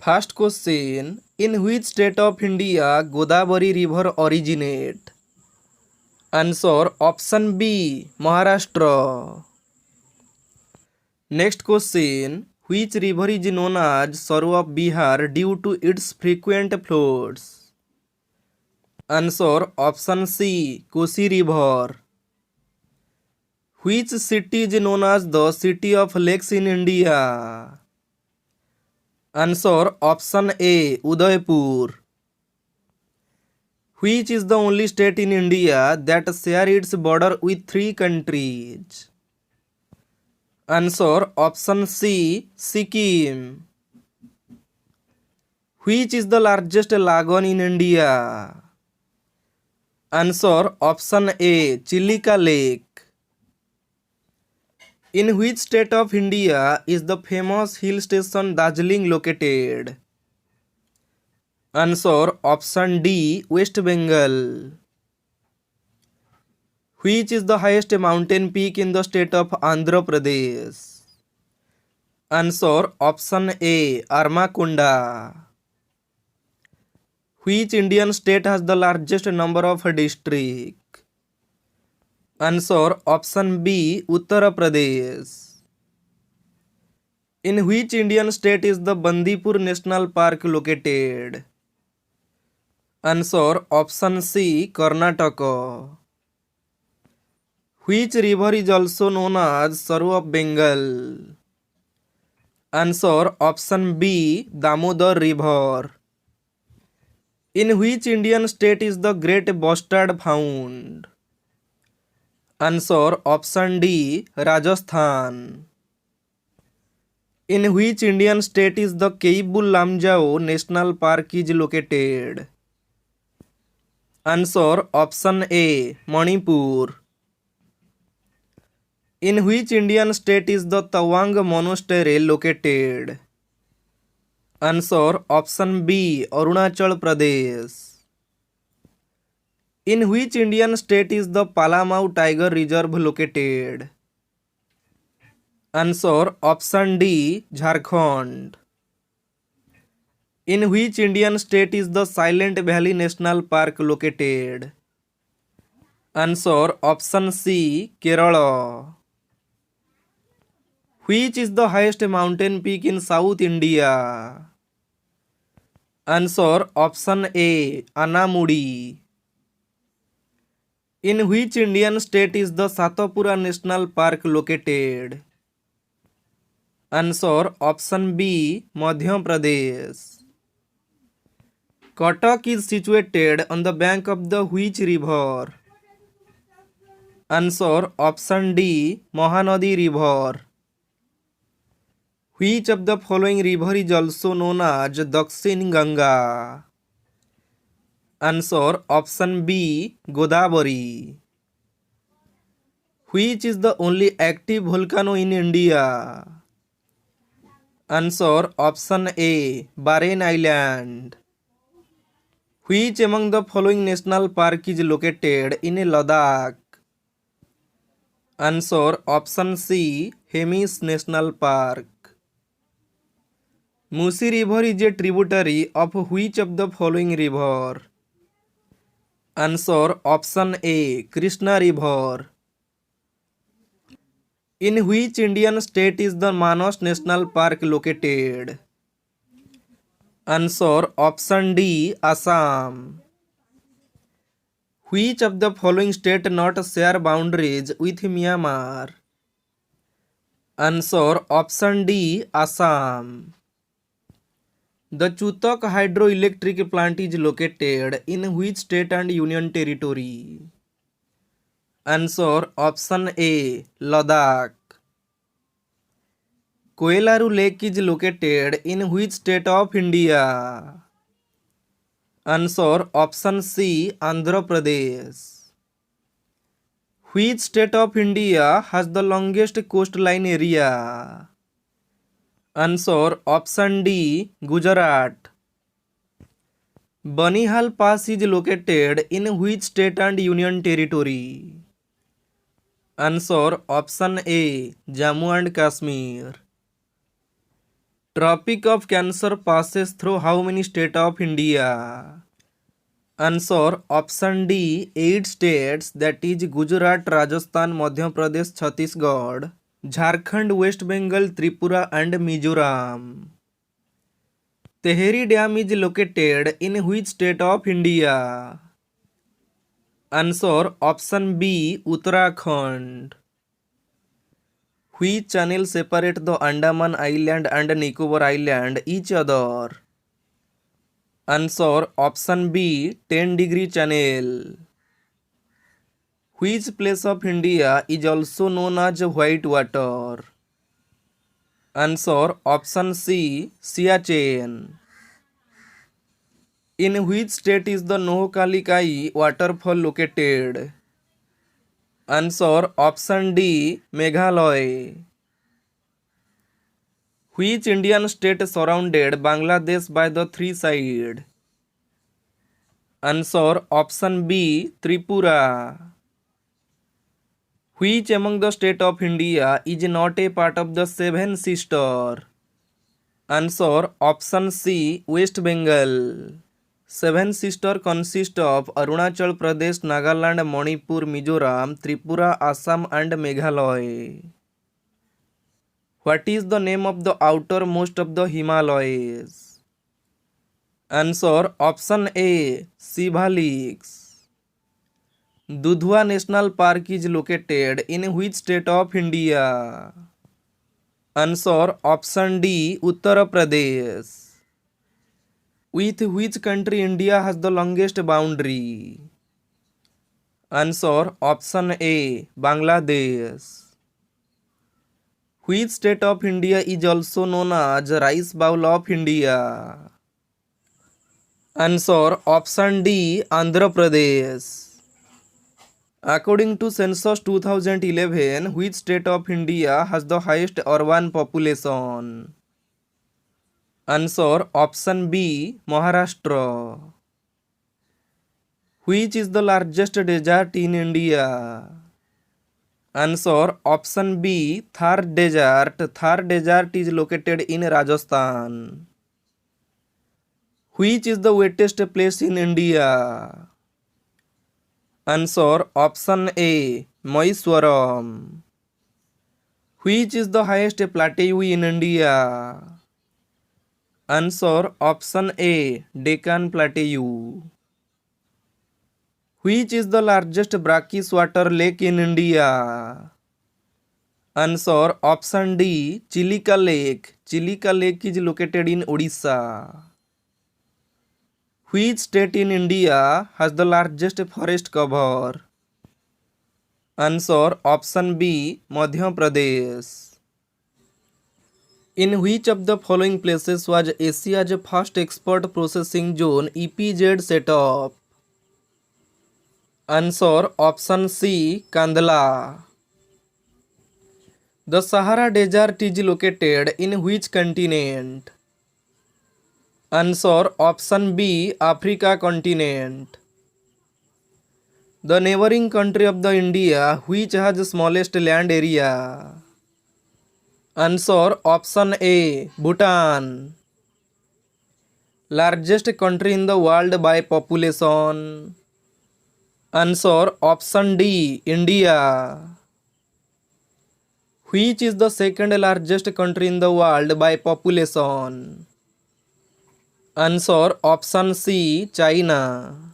First question: in which state of India Godavari river originate? Answer option B, Maharashtra. Next question: which river is known as Saru of Bihar due to its frequent floods? Answer option C, Kosi river. Which city is known as the city of lakes in India? Answer option A, Udaipur. Which is the only state in India that share its border with three countries? Answer option C, Sikkim. Which is the largest lagoon in India? Answer option A, Chilika Lake. In which state of India is the famous hill station Darjeeling located? Answer option D, West Bengal. Which is the highest mountain peak in the state of Andhra Pradesh? Answer option A, Armakonda. Which Indian state has the largest number of districts? Answer option B, Uttar Pradesh. In which Indian state is the Bandipur National Park located? Answer option C, Karnataka. Which river is also known as Saru of Bengal? Answer option B, Damodar river. In which Indian state is the great bustard found? Answer option D, Rajasthan. In which Indian state is the Keibul Lamjao National Park is located? Answer option A, Manipur. In which Indian state is the Tawang Monastery located? Answer option B, Arunachal Pradesh. In which Indian state is the Palamau Tiger Reserve located? Answer option D, Jharkhand. In which Indian state is the Silent Valley National Park located? Answer option C, Kerala. Which is the highest mountain peak in South India? Answer option A, Anamudi. In which Indian state is the Satapura National Park located? Answer option B, Madhya Pradesh. Cuttack is situated on the bank of the which river? Answer option D, Mahanadi river. Which of the following river is also known as Dakshin Ganga? Answer option B, Godavari. Which is the only active volcano in India? Answer option A, Barren Island. Which among the following national park is located in Ladakh? Answer option C, Hemis National Park. Musi river is a tributary of which of the following river? Answer option A, Krishna river. In which Indian state is the Manas National Park located? Answer option D, Assam. Which of the following state not share boundaries with Myanmar? Answer option D, Assam. The Chutok hydroelectric plant is located in which state and union territory? Answer option A, Ladakh. Koelaru Lake is located in which state of India? Answer option C, Andhra Pradesh. Which state of India has the longest coastline area? Answer option D, Gujarat. Banihal Pass is located in which state and union territory? Answer option A, Jammu and Kashmir. Tropic of Cancer passes through how many states of India? Answer option D 8 states, that is Gujarat, Rajasthan, Madhya Pradesh, Chhattisgarh, Jharkhand, West Bengal, Tripura and Mizoram. Tehri Dam is located in which state of India? Answer option B Uttarakhand. Which channel separate the Andaman Island and Nicobar Island each other? Answer option B 10-degree channel. Which place of India is also known as white water? Answer option C Siachen. In which state is the Nohkalikai waterfall located? Answer option D Meghalaya. Which Indian state surrounded Bangladesh by the three sides? Answer option B Tripura. Which among the state of India is not a part of the Seven Sisters? Answer option C West Bengal. Seven Sisters consist of Arunachal Pradesh, Nagaland, Manipur, Mizoram, Tripura, Assam and Meghalaya. What is the name of the outermost of the Himalayas? Answer option A Shivaliks. Dudhwa National Park is located in which state of India? Answer option D Uttar Pradesh. With which country India has the longest boundary? Answer option A Bangladesh. Which state of India is also known as Rice Bowl of India? Answer option D Andhra Pradesh. According to Census 2011, which state of India has the highest urban population? Answer option B Maharashtra. Which is the largest desert in India? Answer option B Thar Desert. Thar Desert is located in Rajasthan. Which is the wettest place in India? Answer option A Myswaram. Which is the highest plateau in India? Answer option A Deccan Plateau. Which is the largest brackish water lake in India? Answer option D Chilika Lake. Chilika Lake is located in Odisha. Which state in India has the largest forest cover? Answer option B Madhya Pradesh. In which of the following places was Asia's first export processing zone EPZ set up? Answer option C Kandla. The Sahara Desert is located in which continent? Answer option B Africa continent. The neighboring country of the India which has the smallest land area? Answer option A Bhutan. Largest country in the world by population? Answer option D India. Which is the second largest country in the world by population? Answer option C China.